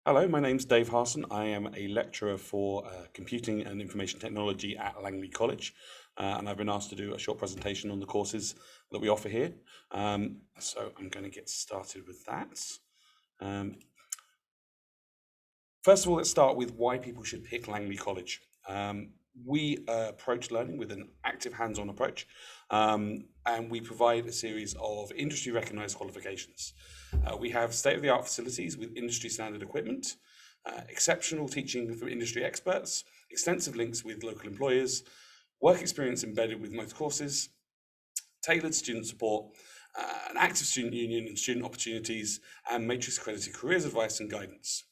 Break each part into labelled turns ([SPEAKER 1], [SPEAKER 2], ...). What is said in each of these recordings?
[SPEAKER 1] Hello, my name's Dave Harson. I am a lecturer for Computing and Information Technology at Langley College, and I've been asked to do a short presentation on the courses that we offer here. So I'm going to get started with that. First of all, let's start with why people should pick Langley College. We approach learning with an active hands-on approach, and we provide a series of industry-recognised qualifications. We have state-of-the-art facilities with industry-standard equipment, exceptional teaching from industry experts, extensive links with local employers, work experience embedded with most courses, tailored student support, an active student union and student opportunities, and matrix accredited careers advice and guidance.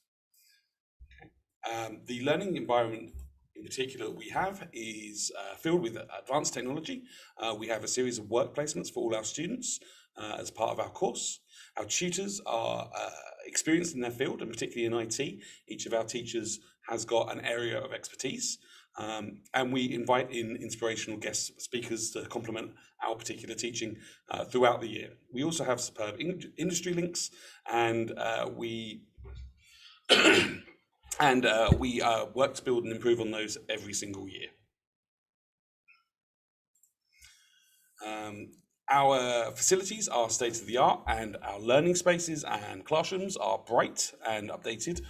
[SPEAKER 1] The learning environment in particular we have is filled with advanced technology. We have a series of work placements for all our students as part of our course. Our tutors are experienced in their field, and particularly in IT. Each of our teachers has got an area of expertise, and we invite in inspirational guest speakers to complement our particular teaching throughout the year. We also have superb industry links, and we work to build and improve on those every single year. Our facilities are state-of-the-art, and our learning spaces and classrooms are bright and updated.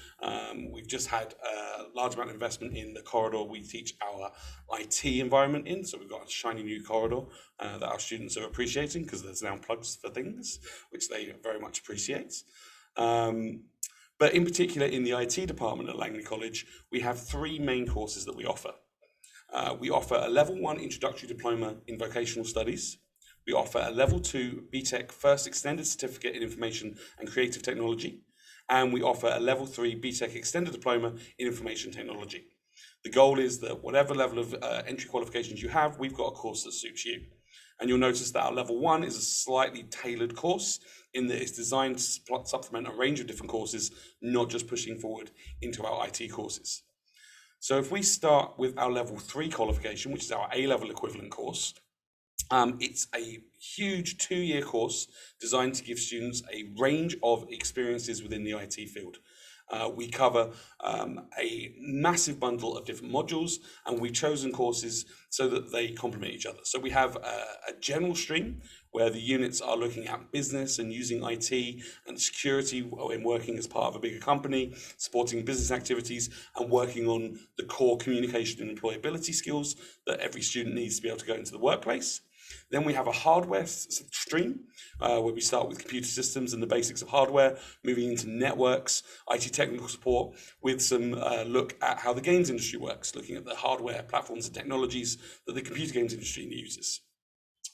[SPEAKER 1] We've just had a large amount of investment in the corridor we teach our IT environment in, so we've got a shiny new corridor that our students are appreciating because there's now plugs for things, which they very much appreciate. But in particular, in the IT department at Langley College, we have three main courses that we offer. We offer a Level 1 Introductory Diploma in Vocational Studies. We offer a Level 2 BTEC First Extended Certificate in Information and Creative Technology. And we offer a Level 3 BTEC Extended Diploma in Information Technology. The goal is that whatever level of entry qualifications you have, we've got a course that suits you. And you'll notice that our Level 1 is a slightly tailored course in that it's designed to supplement a range of different courses, not just pushing forward into our IT courses. So if we start with our Level 3 qualification, which is our A-level equivalent course, it's a huge 2-year course designed to give students a range of experiences within the IT field. We cover a massive bundle of different modules, and we've chosen courses so that they complement each other. So we have a general stream where the units are looking at business and using IT and security in working as part of a bigger company, supporting business activities, and working on the core communication and employability skills that every student needs to be able to go into the workplace. Then we have a hardware stream where we start with computer systems and the basics of hardware, moving into networks, IT technical support, with some look at how the games industry works, looking at the hardware platforms and technologies that the computer games industry uses.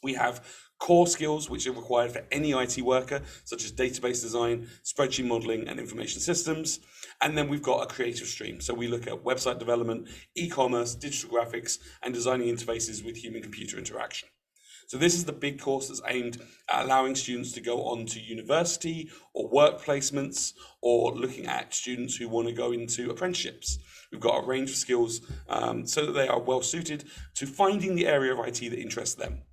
[SPEAKER 1] We have core skills which are required for any IT worker, such as database design, spreadsheet modeling, and information systems. And then we've got a creative stream. So we look at website development, e-commerce, digital graphics, and designing interfaces with human-computer interaction. So this is the big course that's aimed at allowing students to go on to university or work placements, or looking at students who want to go into apprenticeships. We've got a range of skills so that they are well suited to finding the area of IT that interests them.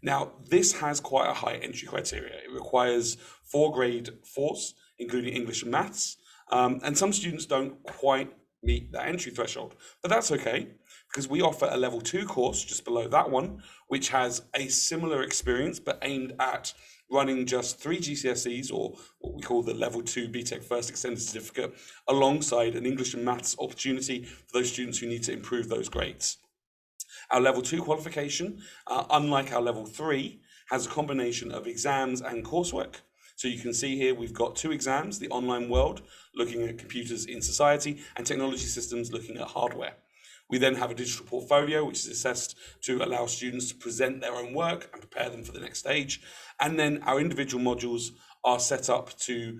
[SPEAKER 1] Now, this has quite a high entry criteria. It requires 4 grade 4s, including English and maths, and some students don't quite meet that entry threshold, but that's okay, because we offer a Level 2 course just below that one, which has a similar experience but aimed at running just 3 GCSEs, or what we call the Level 2 BTEC First Extended Certificate, alongside an English and maths opportunity for those students who need to improve those grades. Our Level 2 qualification, unlike our Level 3, has a combination of exams and coursework. So you can see here we've got 2 exams, the Online World, looking at computers in society, and Technology Systems, looking at hardware. We then have a digital portfolio, which is assessed to allow students to present their own work and prepare them for the next stage. And then our individual modules are set up to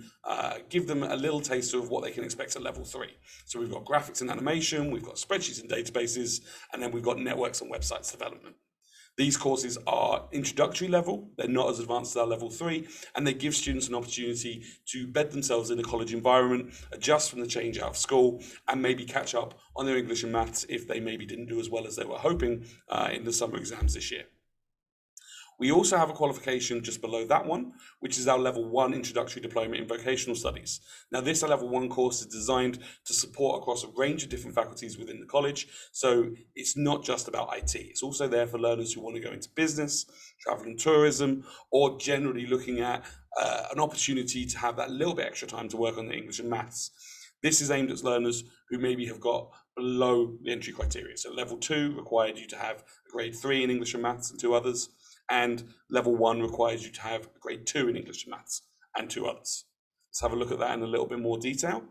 [SPEAKER 1] give them a little taster of what they can expect at Level 3. So we've got graphics and animation, we've got spreadsheets and databases, and then we've got networks and websites development. These courses are introductory level, they're not as advanced as our Level 3, and they give students an opportunity to bed themselves in a college environment, adjust from the change out of school, and maybe catch up on their English and maths if they maybe didn't do as well as they were hoping in the summer exams this year. We also have a qualification just below that one, which is our Level 1 Introductory Diploma in Vocational Studies. Now, this Level 1 course is designed to support across a range of different faculties within the college. So it's not just about IT. It's also there for learners who want to go into business, travel and tourism, or generally looking at an opportunity to have that little bit extra time to work on the English and maths. This is aimed at learners who maybe have got below the entry criteria. So Level 2 required you to have a grade 3 in English and maths and 2 others, and Level 1 requires you to have a grade 2 in English and maths and 2 others. Let's have a look at that in a little bit more detail.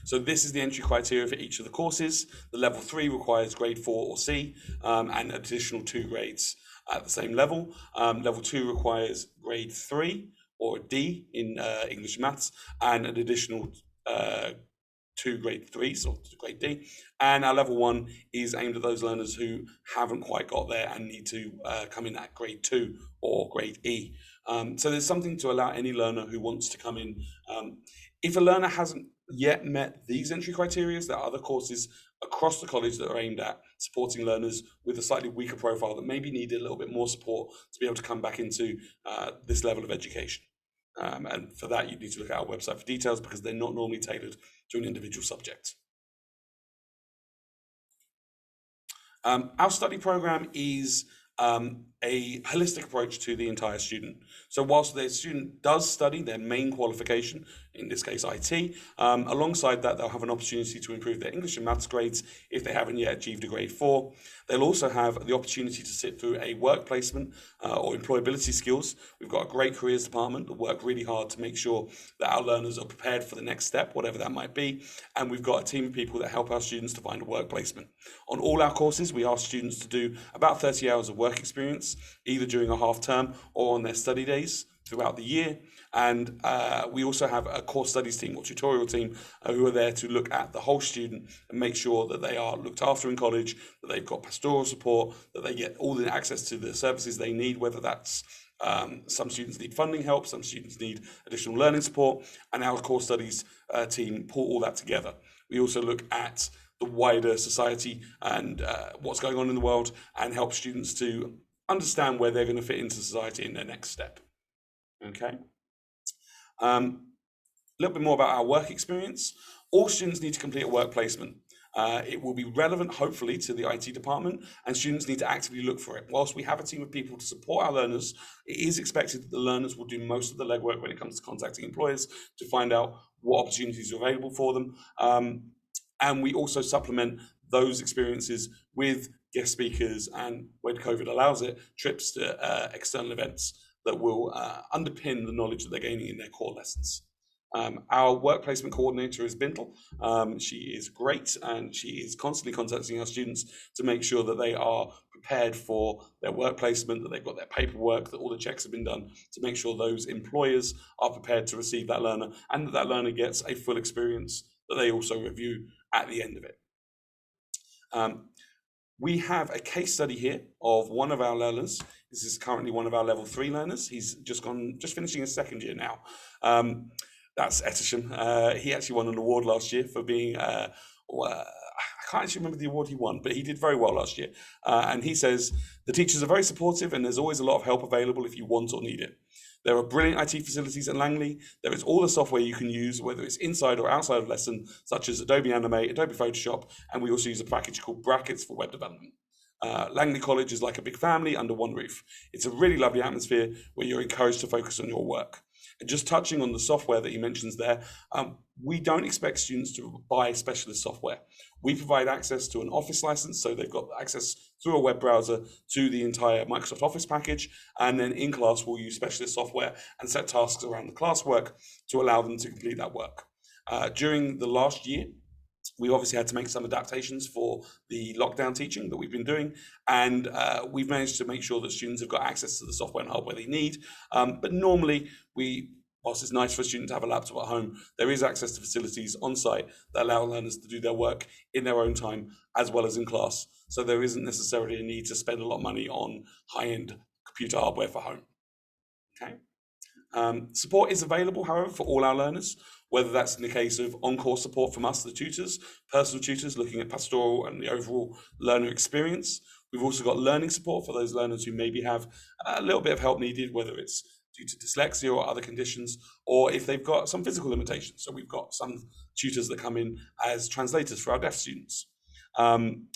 [SPEAKER 1] So this is the entry criteria for each of the courses. The Level 3 requires grade 4 or C and additional 2 grades at the same level. Level 2 requires grade 3 or a D in English and maths and an additional 2 grade 3s or grade D. And our Level 1 is aimed at those learners who haven't quite got there and need to come in at grade 2 or grade E. So there's something to allow any learner who wants to come in. If a learner hasn't yet met these entry criteria, there are other courses across the college that are aimed at supporting learners with a slightly weaker profile that maybe need a little bit more support to be able to come back into this level of education. And for that, you need to look at our website for details because they're not normally tailored to an individual subject. Our study program is a holistic approach to the entire student. So whilst the student does study their main qualification, in this case IT, alongside that they'll have an opportunity to improve their English and maths grades if they haven't yet achieved a grade 4. They'll also have the opportunity to sit through a work placement or employability skills. We've got a great careers department that work really hard to make sure that our learners are prepared for the next step, whatever that might be. And we've got a team of people that help our students to find a work placement. On all our courses, we ask students to do about 30 hours of work experience, either during a half term or on their study days throughout the year. And we also have a core studies team or tutorial team who are there to look at the whole student and make sure that they are looked after in college, that they've got pastoral support, that they get all the access to the services they need, whether that's some students need funding help, some students need additional learning support, and our core studies team pull all that together. We also look at the wider society and what's going on in the world and help students to understand where they're going to fit into society in their next step. Okay. A little bit more about our work experience. All students need to complete a work placement. It will be relevant, hopefully, to the IT department, and students need to actively look for it. Whilst we have a team of people to support our learners, it is expected that the learners will do most of the legwork when it comes to contacting employers to find out what opportunities are available for them. And we also supplement those experiences with guest speakers and, when COVID allows it, trips to external events that will underpin the knowledge that they're gaining in their core lessons. Our work placement coordinator is Bintel. She is great and she is constantly contacting our students to make sure that they are prepared for their work placement, that they've got their paperwork, that all the checks have been done to make sure those employers are prepared to receive that learner and that that learner gets a full experience that they also review at the end of it. We have a case study here of one of our learners. This is currently one of our Level 3 learners. He's just finishing his second year now. That's Egham. He actually won an award last year for being, I can't actually remember the award he won, but he did very well last year. And he says, the teachers are very supportive and there's always a lot of help available if you want or need it. There are brilliant IT facilities at Langley. There is all the software you can use, whether it's inside or outside of lesson, such as Adobe Animate, Adobe Photoshop, and we also use a package called Brackets for web development. Langley College is like a big family under one roof. It's a really lovely atmosphere where you're encouraged to focus on your work. And just touching on the software that he mentions there, we don't expect students to buy specialist software. We provide access to an Office license, so they've got access through a web browser to the entire Microsoft Office package, and then in class we'll use specialist software and set tasks around the classwork to allow them to complete that work. During the last year, we obviously had to make some adaptations for the lockdown teaching that we've been doing, and we've managed to make sure that students have got access to the software and hardware they need. But normally, whilst it's nice for a student to have a laptop at home, there is access to facilities on site that allow learners to do their work in their own time as well as in class. So there isn't necessarily a need to spend a lot of money on high-end computer hardware for home. Okay. Support is available, however, for all our learners, whether that's in the case of on-course support from us, the tutors, personal tutors looking at pastoral and the overall learner experience. We've also got learning support for those learners who maybe have a little bit of help needed, whether it's due to dyslexia or other conditions, or if they've got some physical limitations. So we've got some tutors that come in as translators for our deaf students.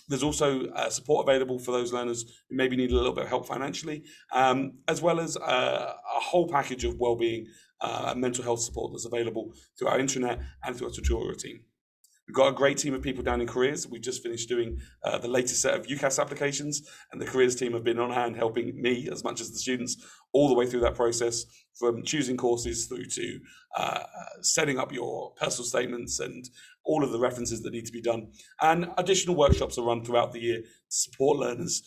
[SPEAKER 1] There's also support available for those learners who maybe need a little bit of help financially, as well as a whole package of wellbeing and mental health support that's available through our intranet and through our tutorial team. We've got a great team of people down in careers. We've just finished doing the latest set of UCAS applications, and the careers team have been on hand helping me as much as the students all the way through that process, from choosing courses through to setting up your personal statements and all of the references that need to be done. And additional workshops are run throughout the year to support learners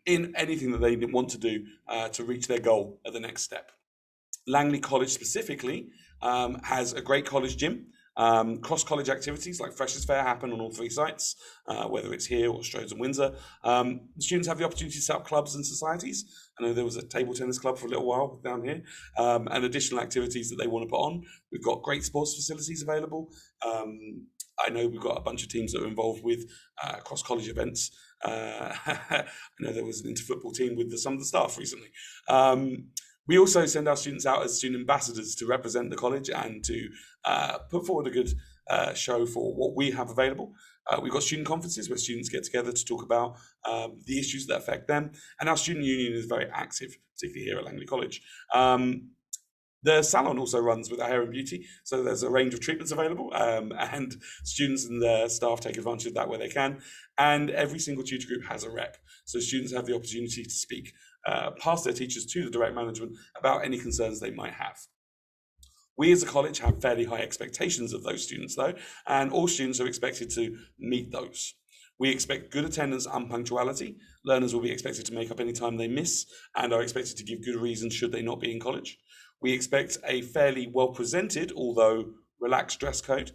[SPEAKER 1] in anything that they want to do to reach their goal at the next step. Langley College specifically has a great college gym. Cross-college activities like Freshers' Fair happen on all 3 sites, whether it's here or Strode and Windsor. The students have the opportunity to set up clubs and societies. I know there was a table tennis club for a little while down here, and additional activities that they want to put on. We've got great sports facilities available. I know we've got a bunch of teams that are involved with cross-college events. I know there was an inter-football team with some of the staff recently. We also send our students out as student ambassadors to represent the college and to put forward a good show for what we have available. We've got student conferences where students get together to talk about the issues that affect them. And our student union is very active, particularly here at Langley College. The salon also runs with our hair and beauty, so there's a range of treatments available, and students and their staff take advantage of that where they can. And every single tutor group has a rep, so students have the opportunity to speak past their teachers to the direct management about any concerns they might have. We as a college have fairly high expectations of those students though, and all students are expected to meet those. We expect good attendance and punctuality. Learners will be expected to make up any time they miss and are expected to give good reasons should they not be in college. We expect a fairly well presented, although relaxed dress code.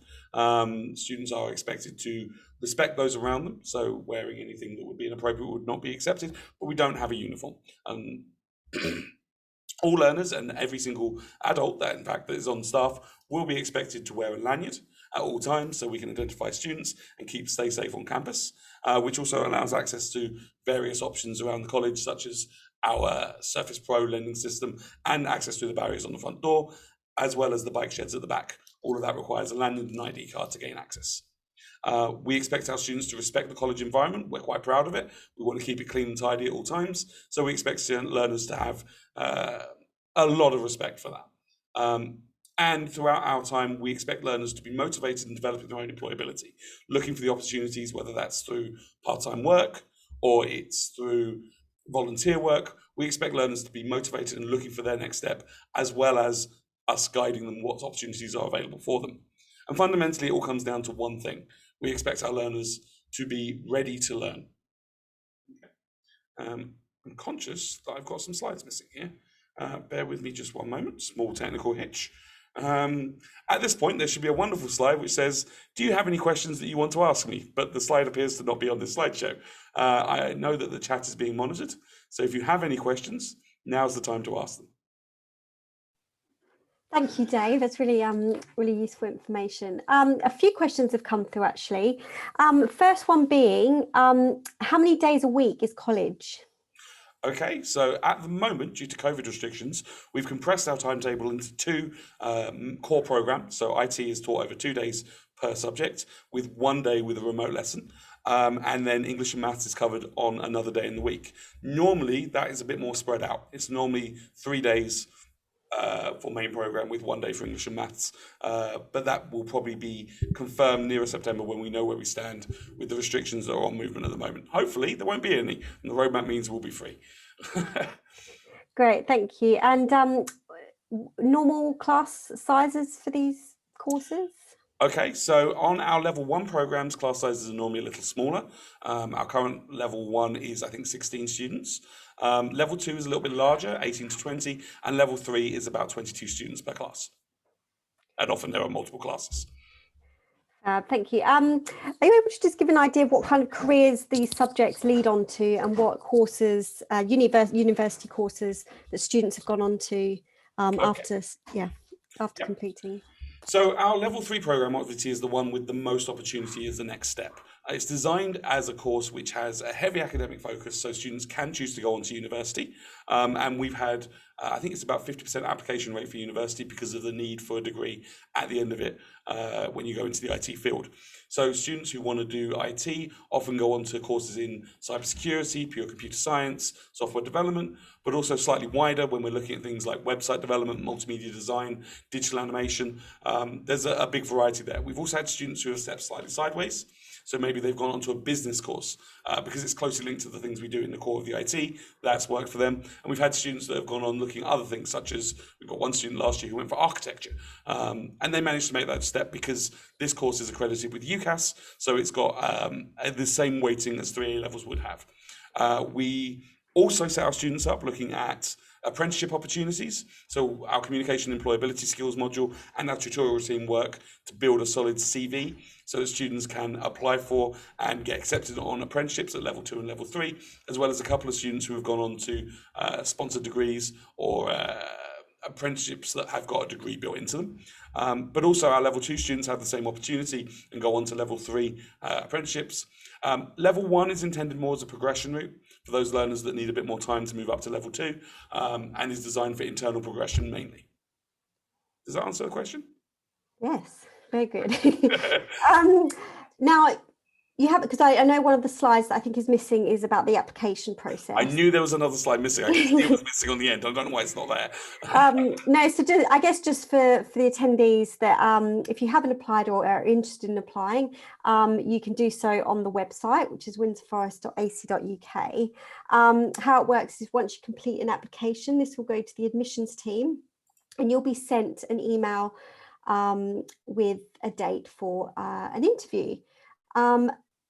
[SPEAKER 1] Students are expected to respect those around them, so wearing anything that would be inappropriate would not be accepted, but we don't have a uniform. All learners and every single adult that in fact that is on staff will be expected to wear a lanyard at all times so we can identify students and stay safe on campus, which also allows access to various options around the college, such as our Surface Pro lending system and access to the barriers on the front door, as well as the bike sheds at the back. All of that requires a lanyard and ID card to gain access. We expect our students to respect the college environment. We're quite proud of it. We want to keep it clean and tidy at all times. So we expect learners to have a lot of respect for that. And throughout our time, we expect learners to be motivated in developing their own employability, looking for the opportunities, whether that's through part-time work or it's through volunteer work. We expect learners to be motivated and looking for their next step, as well as us guiding them what opportunities are available for them. And fundamentally, it all comes down to one thing. We expect our learners to be ready to learn. Okay. I'm conscious that I've got some slides missing here. Bear with me just one moment, small technical hitch. At this point, there should be a wonderful slide which says, do you have any questions that you want to ask me? But the slide appears to not be on this slideshow. I know that the chat is being monitored, so if you have any questions, now's the time to ask them.
[SPEAKER 2] Thank you, Dave. That's really really useful information. A few questions have come through actually. First one being, how many days a week is college?
[SPEAKER 1] Okay, so at the moment, due to COVID restrictions, we've compressed our timetable into 2 core programs. So IT is taught over 2 days per subject, with 1 day with a remote lesson. And then English and Maths is covered on another day in the week. Normally, that is a bit more spread out. It's normally 3 days for main program with 1 day for English and Maths. But that will probably be confirmed nearer September when we know where we stand with the restrictions that are on movement at the moment. Hopefully there won't be any, and the roadmap means we'll be free.
[SPEAKER 2] Great, thank you. And normal class sizes for these courses?
[SPEAKER 1] Okay, so on our level 1 programs, class sizes are normally a little smaller. Our current level 1 is, I think, 16 students. Level 2 is a little bit larger, 18 to 20, and level 3 is about 22 students per class. And often there are multiple classes.
[SPEAKER 2] Thank you. Are you able to just give an idea of what kind of careers these subjects lead on to and what courses, university courses that students have gone on to after completing?
[SPEAKER 1] So our level 3 program obviously is the one with the most opportunity as the next step. It's designed as a course which has a heavy academic focus, so students can choose to go on to university. And we've had, I think it's about 50% application rate for university because of the need for a degree at the end of it when you go into the IT field. So students who want to do IT often go on to courses in cybersecurity, pure computer science, software development, but also slightly wider when we're looking at things like website development, multimedia design, digital animation. There's a big variety there. We've also had students who have stepped slightly sideways. So maybe they've gone onto a business course because it's closely linked to the things we do in the core of the IT. That's worked for them. And we've had students that have gone on looking at other things, such as we've got one student last year who went for architecture. And they managed to make that step because this course is accredited with UCAS. So it's got the same weighting as 3 A levels would have. We also set our students up looking at apprenticeship opportunities. So our communication and employability skills module and our tutorial team work to build a solid CV so that students can apply for and get accepted on apprenticeships at level 2 and level 3, as well as a couple of students who have gone on to sponsored degrees or apprenticeships that have got a degree built into them. But also our level 2 students have the same opportunity and go on to level 3 apprenticeships. Level 1 is intended more as a progression route for those learners that need a bit more time to move up to level 2 and is designed for internal progression mainly. Does that answer the question?
[SPEAKER 2] Yes, very good. Now, you have, because I know one of the slides that I think is missing is about the application process.
[SPEAKER 1] I knew there was another slide missing. I could see it was missing on the end. I don't know why it's not there.
[SPEAKER 2] No, so I guess just for the attendees that if you haven't applied or are interested in applying, you can do so on the website, which is windsorforest.ac.uk. How it works is once you complete an application, this will go to the admissions team and you'll be sent an email with a date for an interview.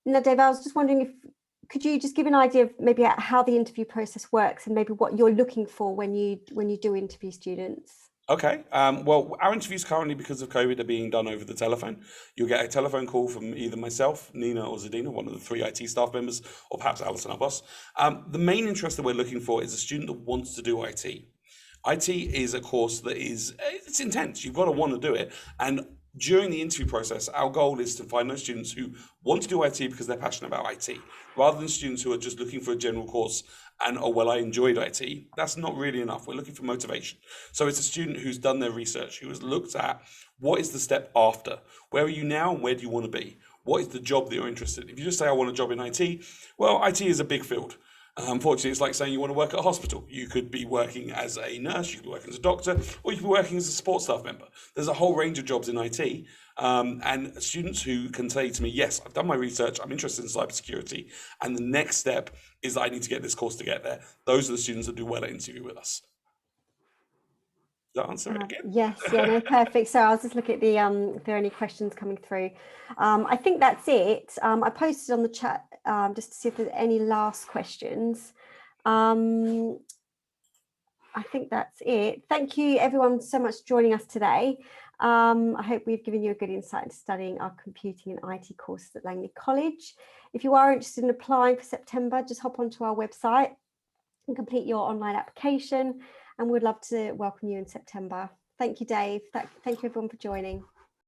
[SPEAKER 2] Now, Dave, I was just wondering could you just give an idea of maybe how the interview process works and maybe what you're looking for when you do interview students?
[SPEAKER 1] Okay. Well, our interviews currently, because of COVID, are being done over the telephone. You'll get a telephone call from either myself, Nina, or Zadina, one of the 3 IT staff members, or perhaps Alison, our boss. The main interest that we're looking for is a student that wants to do IT. IT is a course that it's intense. You've got to want to do it. And during the interview process, our goal is to find those students who want to do IT because they're passionate about IT, rather than students who are just looking for a general course and, oh, well, I enjoyed IT. That's not really enough. We're looking for motivation. So it's a student who's done their research, who has looked at what is the step after? Where are you now and where do you want to be? What is the job that you're interested in? If you just say, I want a job in IT, well, IT is a big field. Unfortunately, it's like saying you want to work at a hospital. You could be working as a nurse, you could be working as a doctor, or you could be working as a support staff member. There's a whole range of jobs in IT. And students who can say to me, yes, I've done my research, I'm interested in cybersecurity, and the next step is that I need to get this course to get there. Those are the students that do well at interview with us. Does that answer it again?
[SPEAKER 2] Yes, yeah, no, perfect. So I was just looking at the if there are any questions coming through. I think that's it. I posted on the chat just to see if there's any last questions. I think that's it. Thank you everyone so much for joining us today. I hope we've given you a good insight into studying our computing and IT courses at Langley College. If you are interested in applying for September, just hop onto our website and complete your online application, and we'd love to welcome you in September. Thank you, Dave. Thank you everyone for joining.